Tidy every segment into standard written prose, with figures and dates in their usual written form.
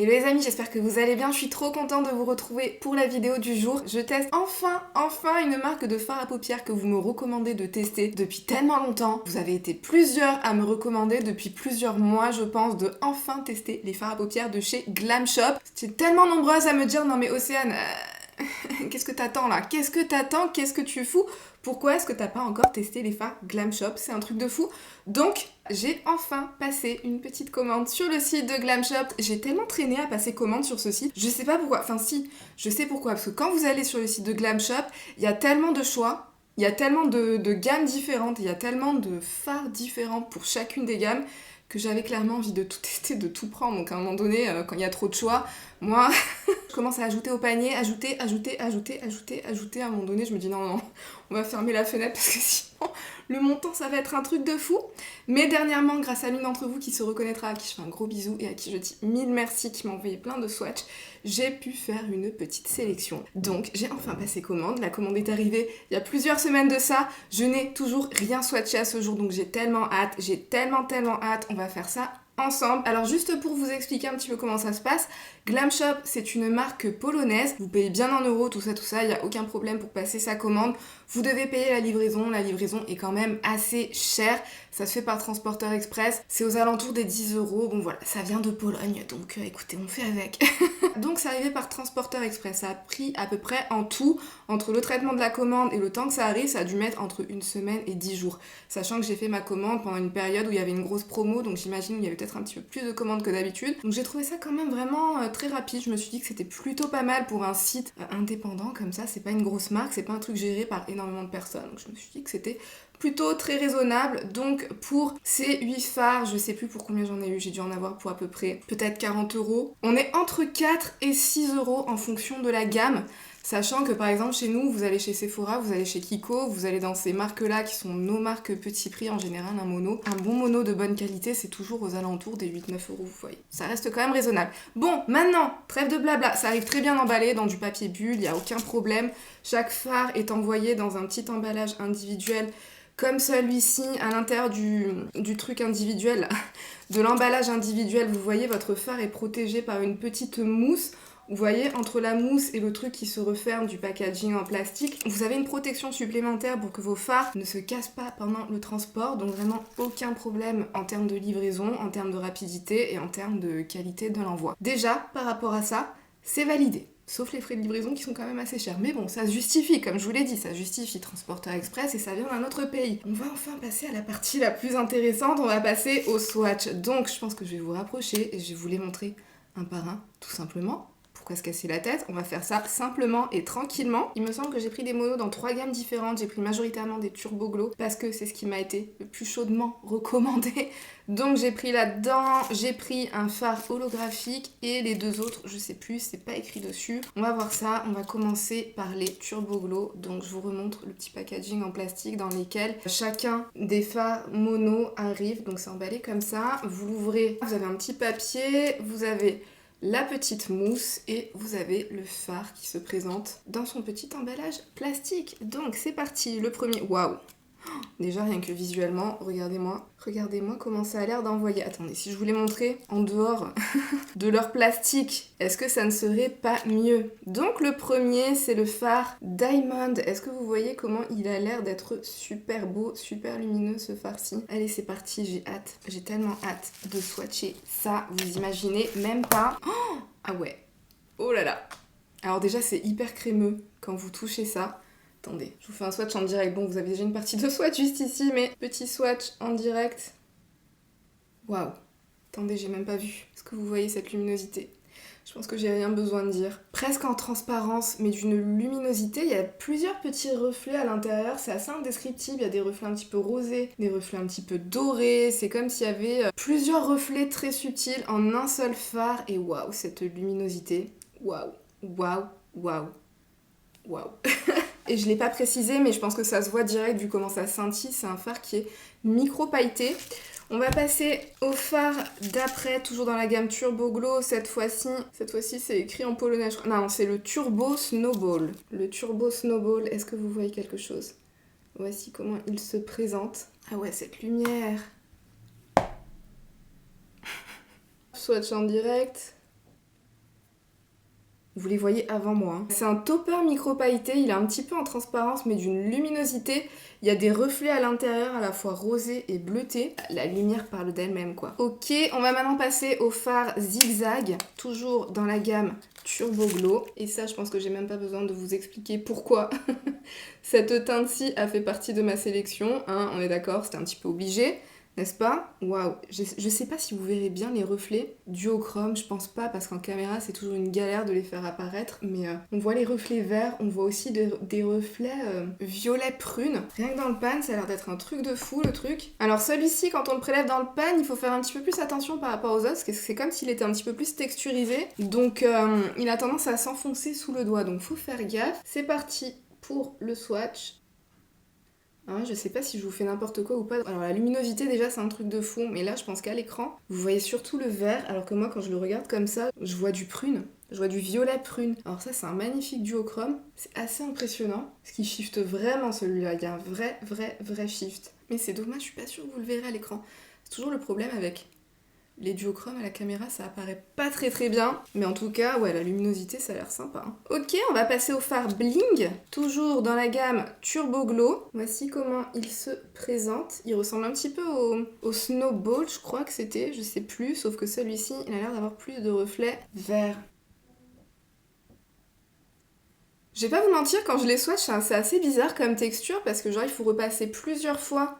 Hello les amis, j'espère que vous allez bien, je suis trop contente de vous retrouver pour la vidéo du jour. Je teste enfin une marque de fard à paupières que vous me recommandez de tester depuis tellement longtemps. Vous avez été plusieurs à me recommander depuis plusieurs mois, je pense, de enfin tester les fards à paupières de chez Glam Shop. C'est tellement nombreuses à me dire, non mais Océane, qu'est-ce que t'attends là? Qu'est-ce que t'attends? Qu'est-ce que tu fous? Pourquoi est-ce que t'as pas encore testé les fards Glam Shop? C'est un truc de fou. Donc, j'ai enfin passé une petite commande sur le site de Glam Shop. J'ai tellement traîné à passer commande sur ce site. Je sais pas pourquoi. Enfin si, je sais pourquoi. Parce que quand vous allez sur le site de Glam Shop, il y a tellement de choix. Il y a tellement de gammes différentes. Il y a tellement de fards différents pour chacune des gammes que j'avais clairement envie de tout tester, de tout prendre. Donc à un moment donné, quand il y a trop de choix, moi, je commence à ajouter au panier, ajouter. À un moment donné, je me dis non, on va fermer la fenêtre parce que sinon, le montant, ça va être un truc de fou. Mais dernièrement, grâce à l'une d'entre vous qui se reconnaîtra, à qui je fais un gros bisou et à qui je dis mille merci, qui m'a envoyé plein de swatchs, j'ai pu faire une petite sélection. Donc, j'ai enfin passé commande. La commande est arrivée il y a plusieurs semaines de ça. Je n'ai toujours rien swatché à ce jour, donc j'ai tellement hâte. On va faire ça ensemble. Alors juste pour vous expliquer un petit peu comment ça se passe, Glam Shop c'est une marque polonaise, vous payez bien en euros, tout ça, il n'y a aucun problème pour passer sa commande. Vous devez payer la livraison est quand même assez chère, ça se fait par transporteur express, c'est aux alentours des 10 euros, bon voilà, ça vient de Pologne, donc écoutez, on fait avec. Donc c'est arrivé par transporteur express, ça a pris à peu près en tout, entre le traitement de la commande et le temps que ça arrive, ça a dû mettre entre une semaine et 10 jours. Sachant que j'ai fait ma commande pendant une période où il y avait une grosse promo, donc j'imagine qu'il y avait peut-être un petit peu plus de commandes que d'habitude. Donc j'ai trouvé ça quand même vraiment très rapide, je me suis dit que c'était plutôt pas mal pour un site indépendant comme ça, c'est pas une grosse marque, c'est pas un truc géré par énormément de personnes. Donc je me suis dit que c'était plutôt très raisonnable. Donc pour ces 8 fards, je sais plus pour combien j'en ai eu, j'ai dû en avoir pour à peu près peut-être 40 euros. On est entre 4 et 6 euros en fonction de la gamme. Sachant que par exemple chez nous, vous allez chez Sephora, vous allez chez Kiko, vous allez dans ces marques-là qui sont nos marques petit prix en général, un mono. Un bon mono de bonne qualité, c'est toujours aux alentours des 8-9 euros, vous voyez. Ça reste quand même raisonnable. Bon, maintenant, trêve de blabla, ça arrive très bien emballé dans du papier bulle, il n'y a aucun problème. Chaque phare est envoyé dans un petit emballage individuel comme celui-ci à l'intérieur du truc individuel, de l'emballage individuel. Vous voyez, votre phare est protégé par une petite mousse. Vous voyez, entre la mousse et le truc qui se referme du packaging en plastique, vous avez une protection supplémentaire pour que vos fards ne se cassent pas pendant le transport. Donc vraiment aucun problème en termes de livraison, en termes de rapidité et en termes de qualité de l'envoi. Déjà, par rapport à ça, c'est validé. Sauf les frais de livraison qui sont quand même assez chers. Mais bon, ça se justifie, comme je vous l'ai dit, ça justifie transporteur express et ça vient d'un autre pays. On va enfin passer à la partie la plus intéressante, on va passer au swatch. Donc je pense que je vais vous rapprocher et je vais vous les montrer un par un, tout simplement. Pourquoi se casser la tête? On va faire ça simplement et tranquillement. Il me semble que j'ai pris des monos dans 3 gammes différentes. J'ai pris majoritairement des Turbo Glow parce que c'est ce qui m'a été le plus chaudement recommandé. Donc j'ai pris là-dedans, j'ai pris un phare holographique et les deux autres, je sais plus, c'est pas écrit dessus. On va voir ça, on va commencer par les Turbo Glow. Donc je vous remontre le petit packaging en plastique dans lesquels chacun des phares mono arrive. Donc c'est emballé comme ça. Vous l'ouvrez, vous avez un petit papier, vous avez la petite mousse et vous avez le phare qui se présente dans son petit emballage plastique. Donc c'est parti, le premier, waouh! Déjà rien que visuellement, regardez-moi comment ça a l'air d'envoyer. Attendez, si je voulais montrer en dehors de leur plastique, est-ce que ça ne serait pas mieux? Donc le premier, c'est le phare Diamond. Est-ce que vous voyez comment il a l'air d'être super beau, super lumineux ce phare-ci? Allez, c'est parti, j'ai hâte, j'ai tellement hâte de swatcher ça, vous imaginez même pas. Oh, ah ouais, oh là là. Alors déjà, c'est hyper crémeux quand vous touchez ça. Attendez, je vous fais un swatch en direct. Bon, vous avez déjà une partie de swatch juste ici, mais petit swatch en direct. Waouh. Attendez, j'ai même pas vu. Est-ce que vous voyez cette luminosité? Je pense que j'ai rien besoin de dire. Presque en transparence, mais d'une luminosité. Il y a plusieurs petits reflets à l'intérieur. C'est assez indescriptible. Il y a des reflets un petit peu rosés, des reflets un petit peu dorés. C'est comme s'il y avait plusieurs reflets très subtils en un seul phare. Et waouh, cette luminosité. Waouh, waouh, waouh, waouh. Et je l'ai pas précisé, mais je pense que ça se voit direct vu comment ça scintille. C'est un phare qui est micro-pailleté. On va passer au phare d'après, toujours dans la gamme Turbo Glow. Cette fois-ci, c'est écrit en polonais. Non, c'est le Turbo Snowball. Le Turbo Snowball, est-ce que vous voyez quelque chose? Voici comment il se présente. Ah ouais, cette lumière. Swatch en direct. Vous les voyez avant moi. Hein. C'est un topper micro pailleté, il est un petit peu en transparence mais d'une luminosité. Il y a des reflets à l'intérieur à la fois rosé et bleuté. La lumière parle d'elle-même quoi. Ok, on va maintenant passer au fard zigzag, toujours dans la gamme Turbo Glow. Et ça je pense que j'ai même pas besoin de vous expliquer pourquoi cette teinte-ci a fait partie de ma sélection. Hein, on est d'accord, c'était un petit peu obligé. N'est-ce pas? Waouh! Je sais pas si vous verrez bien les reflets duochrome, je pense pas parce qu'en caméra c'est toujours une galère de les faire apparaître, mais on voit les reflets verts, on voit aussi des reflets violet prune. Rien que dans le pan, ça a l'air d'être un truc de fou le truc. Alors celui-ci, quand on le prélève dans le pan, il faut faire un petit peu plus attention par rapport aux autres, parce que c'est comme s'il était un petit peu plus texturisé, donc il a tendance à s'enfoncer sous le doigt, donc faut faire gaffe. C'est parti pour le swatch. Hein, je sais pas si je vous fais n'importe quoi ou pas. Alors la luminosité déjà c'est un truc de fou, mais là je pense qu'à l'écran, vous voyez surtout le vert, alors que moi quand je le regarde comme ça, je vois du prune. Je vois du violet prune. Alors ça c'est un magnifique duochrome, c'est assez impressionnant, parce qu'il shift vraiment celui-là, il y a un vrai shift. Mais c'est dommage, je suis pas sûre que vous le verrez à l'écran. C'est toujours le problème avec les duochromes à la caméra, ça apparaît pas très bien. Mais en tout cas, ouais, la luminosité, ça a l'air sympa. Hein. Ok, on va passer au fard bling. Toujours dans la gamme Turbo Glow. Voici comment il se présente. Il ressemble un petit peu au Snowball, je crois que c'était. Je sais plus, sauf que celui-ci, il a l'air d'avoir plus de reflets verts. Je vais pas vous mentir, quand je les swatch, c'est assez bizarre comme texture parce que genre il faut repasser plusieurs fois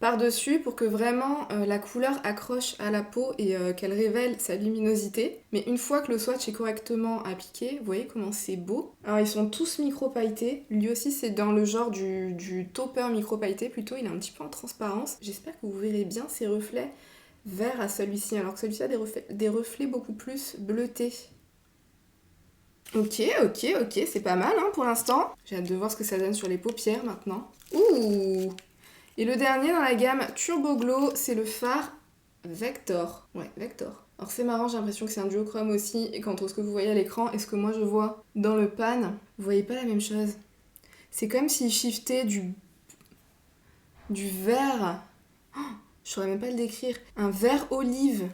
par-dessus pour que vraiment la couleur accroche à la peau et qu'elle révèle sa luminosité. Mais une fois que le swatch est correctement appliqué, vous voyez comment c'est beau. Alors ils sont tous micro-pailletés. Lui aussi c'est dans le genre du topper micro-pailleté plutôt, il est un petit peu en transparence. J'espère que vous verrez bien ces reflets verts à celui-ci, alors que celui-ci a des reflets beaucoup plus bleutés. Ok, c'est pas mal hein, pour l'instant. J'ai hâte de voir ce que ça donne sur les paupières maintenant. Ouh! Et le dernier dans la gamme Turbo Glow, c'est le fard Vector. Ouais, Vector. Alors c'est marrant, j'ai l'impression que c'est un duochrome aussi, et qu'entre ce que vous voyez à l'écran et ce que moi je vois dans le pan, vous voyez pas la même chose. C'est comme s'il shiftait du vert, oh, je saurais même pas le décrire, un vert olive,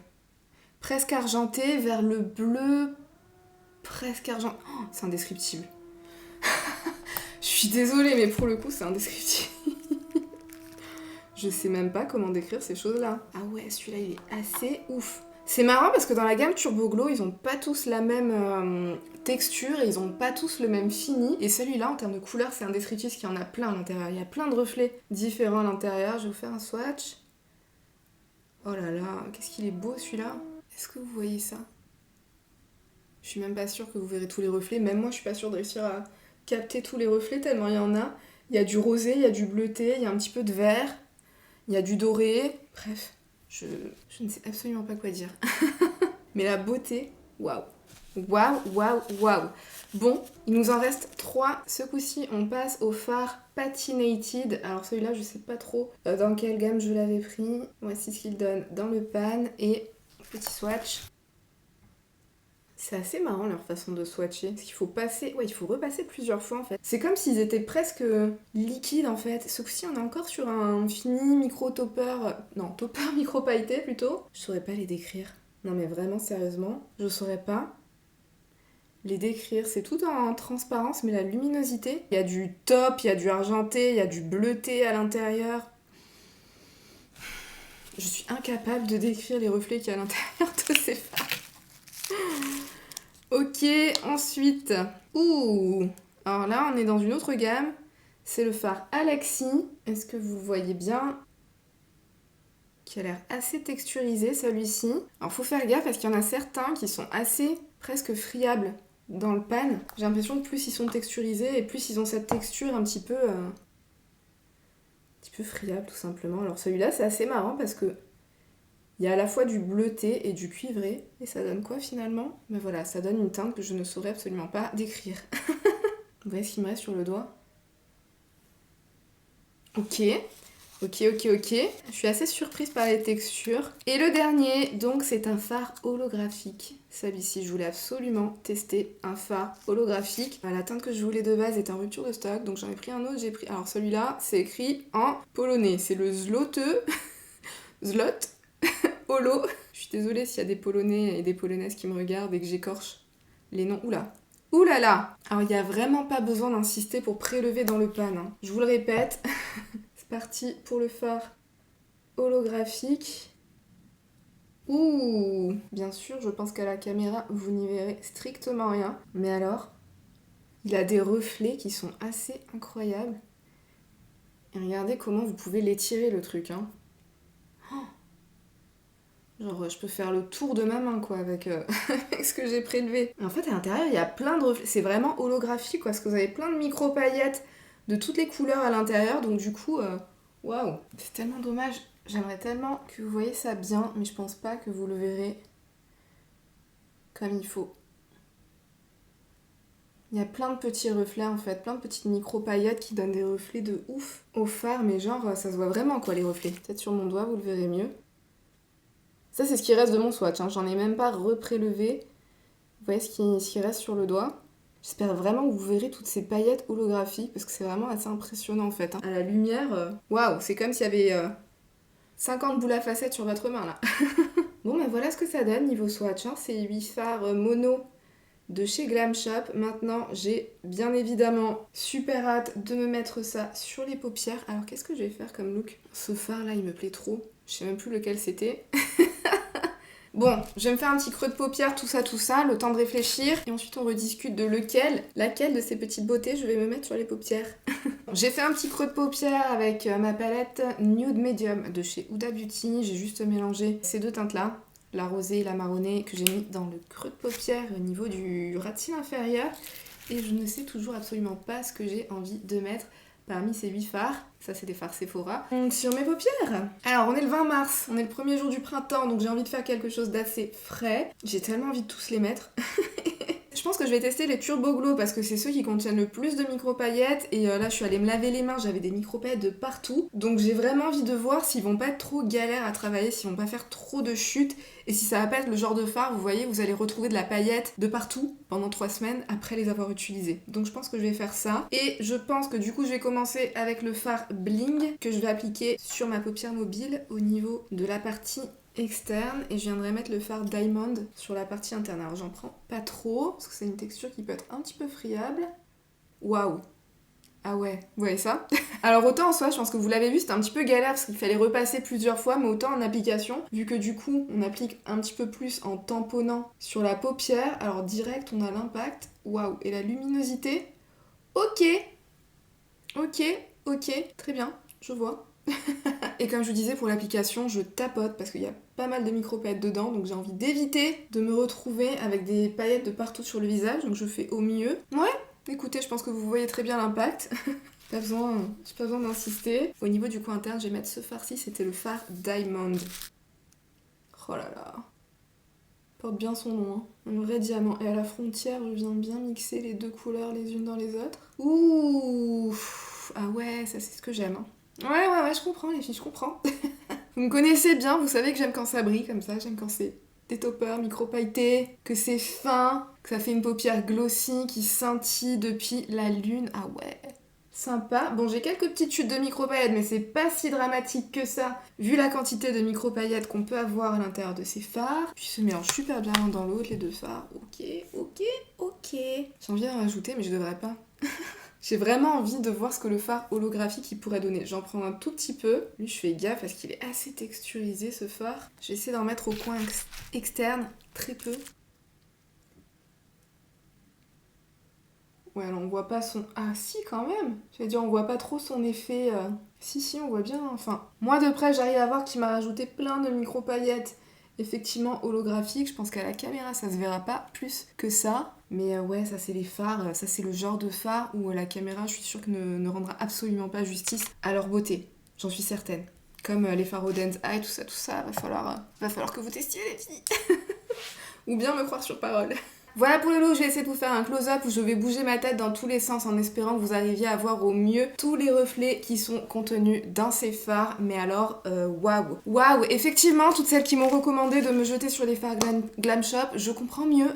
presque argenté, vers le bleu, presque argenté. Oh, c'est indescriptible. Je suis désolée, mais pour le coup, c'est indescriptible. Je sais même pas comment décrire ces choses-là. Ah ouais, celui-là, il est assez ouf. C'est marrant parce que dans la gamme Turbo Glow, ils ont pas tous la même texture et ils ont pas tous le même fini. Et celui-là, en termes de couleur, c'est indescriptible parce qu'il y en a plein à l'intérieur. Il y a plein de reflets différents à l'intérieur. Je vais vous faire un swatch. Oh là là, qu'est-ce qu'il est beau celui-là. Est-ce que vous voyez ça? Je suis même pas sûre que vous verrez tous les reflets. Même moi, je suis pas sûre de réussir à capter tous les reflets tellement il y en a. Il y a du rosé, il y a du bleuté, il y a un petit peu de vert. Il y a du doré, bref, je ne sais absolument pas quoi dire. Mais la beauté, waouh. Waouh. Bon, il nous en reste 3. Ce coup-ci, on passe au fard Patinated. Alors celui-là, je sais pas trop dans quelle gamme je l'avais pris. Voici ce qu'il donne dans le pan. Et petit swatch. C'est assez marrant leur façon de swatcher, parce qu'il faut passer, ouais, il faut repasser plusieurs fois en fait. C'est comme s'ils étaient presque liquides en fait. Ce coup-ci, on est encore sur un fini micro-topper, non, topper micro-pailleté plutôt. Je saurais pas les décrire. Non mais vraiment sérieusement, je saurais pas les décrire. C'est tout en transparence, mais la luminosité, il y a du top, il y a du argenté, il y a du bleuté à l'intérieur. Je suis incapable de décrire les reflets qu'il y a à l'intérieur de ces fards. Ok, ensuite, alors là on est dans une autre gamme, c'est le fard Alexi. Est-ce que vous voyez bien? Qui a l'air assez texturisé celui-ci. Alors faut faire gaffe parce qu'il y en a certains qui sont assez presque friables dans le pan. J'ai l'impression que plus ils sont texturisés et plus ils ont cette texture un petit peu friable tout simplement. Alors celui-là c'est assez marrant parce que il y a à la fois du bleuté et du cuivré. Et ça donne quoi finalement? Mais voilà, ça donne une teinte que je ne saurais absolument pas décrire. Vous voyez ce qu'il me reste sur le doigt? Ok. Je suis assez surprise par les textures. Et le dernier, donc c'est un fard holographique. Celui-ci, je voulais absolument tester un fard holographique. La teinte que je voulais de base est en rupture de stock, donc j'en ai pris un autre. Alors celui-là, c'est écrit en polonais. C'est le Zlote. Zlot. Holo. Je suis désolée s'il y a des Polonais et des Polonaises qui me regardent et que j'écorche les noms. Oula, Ouh là là. Alors il n'y a vraiment pas besoin d'insister pour prélever dans le pan, hein. Je vous le répète. C'est parti pour le fard holographique. Ouh. Bien sûr, je pense qu'à la caméra, vous n'y verrez strictement rien. Mais alors, il a des reflets qui sont assez incroyables. Et regardez comment vous pouvez l'étirer le truc, hein. Genre, je peux faire le tour de ma main, quoi, avec, avec ce que j'ai prélevé. Et en fait, à l'intérieur, il y a plein de reflets. C'est vraiment holographique, quoi, parce que vous avez plein de micro-paillettes de toutes les couleurs à l'intérieur. Donc, du coup, waouh. C'est tellement dommage. J'aimerais tellement que vous voyez ça bien, mais je pense pas que vous le verrez comme il faut. Il y a plein de petits reflets, en fait. Plein de petites micro-paillettes qui donnent des reflets de ouf au fard. Mais genre, ça se voit vraiment, quoi, les reflets. Peut-être sur mon doigt, vous le verrez mieux. Ça, c'est ce qui reste de mon swatch, hein. J'en ai même pas reprélevé. Vous voyez ce qui reste sur le doigt. J'espère vraiment que vous verrez toutes ces paillettes holographiques, parce que c'est vraiment assez impressionnant, en fait, hein. À la lumière, waouh, c'est comme s'il y avait 50 boules à facettes sur votre main, là. Bon, ben voilà ce que ça donne niveau swatch, hein. C'est 8 fards mono de chez Glam Shop. Maintenant, j'ai bien évidemment super hâte de me mettre ça sur les paupières. Alors, qu'est-ce que je vais faire comme look? Ce fard-là, il me plaît trop. Je sais même plus lequel c'était. Bon, je vais me faire un petit creux de paupières, tout ça, le temps de réfléchir. Et ensuite, on rediscute de laquelle de ces petites beautés je vais me mettre sur les paupières. J'ai fait un petit creux de paupières avec ma palette Nude Medium de chez Huda Beauty. J'ai juste mélangé ces deux teintes-là, la rosée et la marronnée, que j'ai mis dans le creux de paupières au niveau du ras de cils inférieur. Et je ne sais toujours absolument pas ce que j'ai envie de mettre parmi ces 8 fards. Ça, c'est des fards Sephora. Donc, sur mes paupières. Alors, on est le 20 mars, on est le premier jour du printemps, donc j'ai envie de faire quelque chose d'assez frais. J'ai tellement envie de tous les mettre. Je pense que je vais tester les Turbo Glow parce que c'est ceux qui contiennent le plus de micro-paillettes. Et là, je suis allée me laver les mains, j'avais des micro-paillettes de partout. Donc j'ai vraiment envie de voir s'ils vont pas être trop galères à travailler, s'ils vont pas faire trop de chutes. Et si ça va pas être le genre de fard, vous voyez, vous allez retrouver de la paillette de partout pendant 3 semaines après les avoir utilisés. Donc je pense que je vais faire ça. Et je pense que du coup, je vais commencer avec le fard Bling que je vais appliquer sur ma paupière mobile au niveau de la partie externe, et je viendrai mettre le fard Diamond sur la partie interne. Alors j'en prends pas trop parce que c'est une texture qui peut être un petit peu friable. Waouh. Ah ouais, vous voyez ça? Alors autant en soi, je pense que vous l'avez vu, c'était un petit peu galère parce qu'il fallait repasser plusieurs fois, mais autant en application, vu que du coup on applique un petit peu plus en tamponnant sur la paupière, alors direct on a l'impact. Waouh. Et la luminosité. Ok, très bien, je vois. Et comme je vous disais, pour l'application, je tapote parce qu'il y a pas mal de micro-paillettes dedans, donc j'ai envie d'éviter de me retrouver avec des paillettes de partout sur le visage, donc je fais au mieux. Ouais, écoutez, je pense que vous voyez très bien l'impact. J'ai pas besoin d'insister. Au niveau du coin interne, je vais mettre ce fard-ci, c'était le fard Diamond. Oh là là. Porte bien son nom, hein. Un vrai diamant. Et à la frontière, je viens bien mixer les deux couleurs les unes dans les autres. Ouh. Ah ouais, ça c'est ce que j'aime, hein. Ouais, je comprends les filles, je comprends. Vous me connaissez bien, vous savez que j'aime quand ça brille comme ça, j'aime quand c'est des toppers micro-pailletés, que c'est fin, que ça fait une paupière glossy qui scintille depuis la lune. Ah ouais, sympa. Bon, j'ai quelques petites chutes de micro-paillettes, mais c'est pas si dramatique que ça, vu la quantité de micro-paillettes qu'on peut avoir à l'intérieur de ces fards. Puis se mélange super bien l'un dans l'autre, les deux fards. Ok. J'ai envie d'en rajouter, mais je devrais pas. J'ai vraiment envie de voir ce que le fard holographique il pourrait donner. J'en prends un tout petit peu. Lui, je fais gaffe parce qu'il est assez texturisé, ce fard. J'essaie d'en mettre au coin externe, très peu. Ouais, alors on voit pas son... Ah si, quand même. J'allais dire, on voit pas trop son effet... Si, on voit bien. Enfin, moi de près, j'arrive à voir qu'il m'a rajouté plein de micro-paillettes. Effectivement holographiques. Je pense qu'à la caméra, ça se verra pas plus que ça. Mais ouais, ça c'est les fards, ça c'est le genre de fard où la caméra, je suis sûre que ne rendra absolument pas justice à leur beauté. J'en suis certaine. Comme les fards Oden's Eye, tout ça, va falloir que vous testiez les filles. Ou bien me croire sur parole. Voilà pour le look, je vais essayer de vous faire un close-up où je vais bouger ma tête dans tous les sens en espérant que vous arriviez à voir au mieux tous les reflets qui sont contenus dans ces fards. Mais alors, waouh. Effectivement, toutes celles qui m'ont recommandé de me jeter sur les fards Glam Shop, je comprends mieux.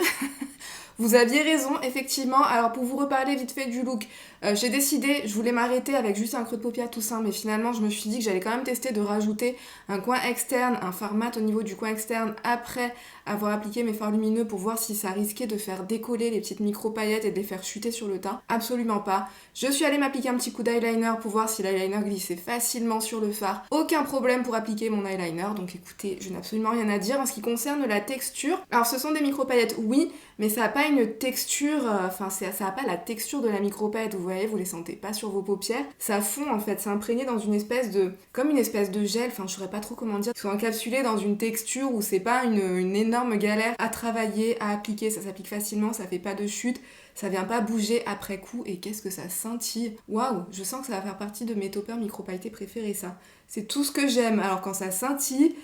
Vous aviez raison, effectivement. Alors pour vous reparler vite fait du look, j'ai décidé, je voulais m'arrêter avec juste un creux de paupière tout simple, mais finalement je me suis dit que j'allais quand même tester de rajouter un coin externe, un fard mat au niveau du coin externe après avoir appliqué mes fards lumineux pour voir si ça risquait de faire décoller les petites micro paillettes et de les faire chuter sur le teint. Absolument pas. Je suis allée m'appliquer un petit coup d'eyeliner pour voir si l'eyeliner glissait facilement sur le fard. Aucun problème pour appliquer mon eyeliner, donc écoutez, je n'ai absolument rien à dire. En ce qui concerne la texture, alors ce sont des micro paillettes, oui, mais ça n'a pas une texture, ça n'a pas la texture de la micro paillette, vous voyez, vous les sentez pas sur vos paupières. Ça fond en fait, c'est imprégné dans une espèce de, comme une espèce de gel, enfin je saurais pas trop comment dire, c'est encapsulé dans une texture où c'est pas une énorme galère à travailler, à appliquer, ça s'applique facilement, ça fait pas de chute, ça vient pas bouger après coup, et qu'est-ce que ça scintille. Waouh, je sens que ça va faire partie de mes toppers micro pailletés préférés ça. C'est tout ce que j'aime, alors quand ça scintille,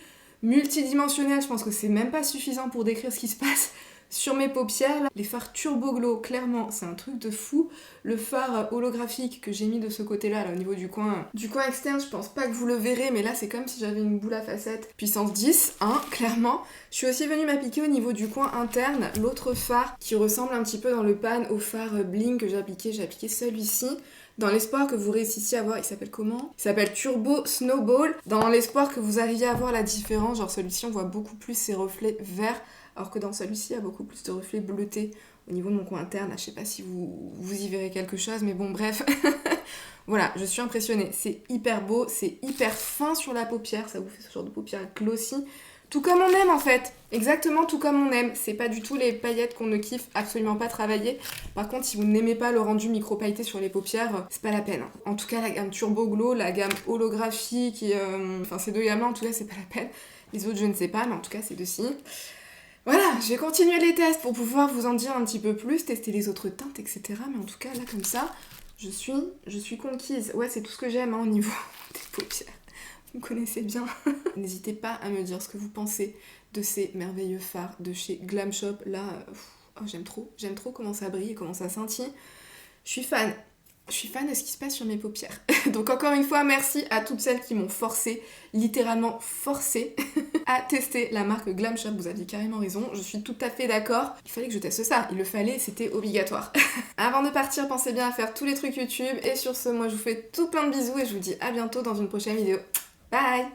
multidimensionnel, je pense que c'est même pas suffisant pour décrire ce qui se passe sur mes paupières. Là, les fards Turbo Glow, clairement, c'est un truc de fou. Le fard holographique que j'ai mis de ce côté-là, là, au niveau du coin externe, je pense pas que vous le verrez, mais là, c'est comme si j'avais une boule à facettes. Puissance 10, hein, clairement. Je suis aussi venue m'appliquer au niveau du coin interne, l'autre fard qui ressemble un petit peu dans le pan au fard bling que j'ai appliqué celui-ci. Dans l'espoir que vous réussissiez à voir, il s'appelle comment ? Il s'appelle Turbo Snowball. Dans l'espoir que vous arriviez à voir la différence, genre celui-ci on voit beaucoup plus ses reflets verts, alors que dans celui-ci il y a beaucoup plus de reflets bleutés au niveau de mon coin interne. Je sais pas si vous y verrez quelque chose, mais bon bref. Voilà, je suis impressionnée. C'est hyper beau, c'est hyper fin sur la paupière, ça vous fait ce genre de paupière glossy. Tout comme on aime en fait, exactement tout comme on aime. C'est pas du tout les paillettes qu'on ne kiffe absolument pas travailler. Par contre, si vous n'aimez pas le rendu micro pailleté sur les paupières, c'est pas la peine. En tout cas, la gamme Turbo Glow, la gamme holographique, ces deux gammes-là, en tout cas, c'est pas la peine. Les autres, je ne sais pas, mais en tout cas, ces deux-ci. Voilà, je vais continuer les tests pour pouvoir vous en dire un petit peu plus, tester les autres teintes, etc. Mais en tout cas, là, comme ça, je suis conquise. Ouais, c'est tout ce que j'aime au niveau des paupières. Vous me connaissez bien. N'hésitez pas à me dire ce que vous pensez de ces merveilleux fards de chez Glam Shop. Là, j'aime trop comment ça brille et comment ça scintille. Je suis fan de ce qui se passe sur mes paupières. Donc encore une fois, merci à toutes celles qui m'ont forcé, littéralement forcé, à tester la marque Glam Shop. Vous aviez carrément raison, je suis tout à fait d'accord. Il fallait que je teste ça, il le fallait, c'était obligatoire. Avant de partir, pensez bien à faire tous les trucs YouTube. Et sur ce, moi je vous fais tout plein de bisous et je vous dis à bientôt dans une prochaine vidéo. Bye!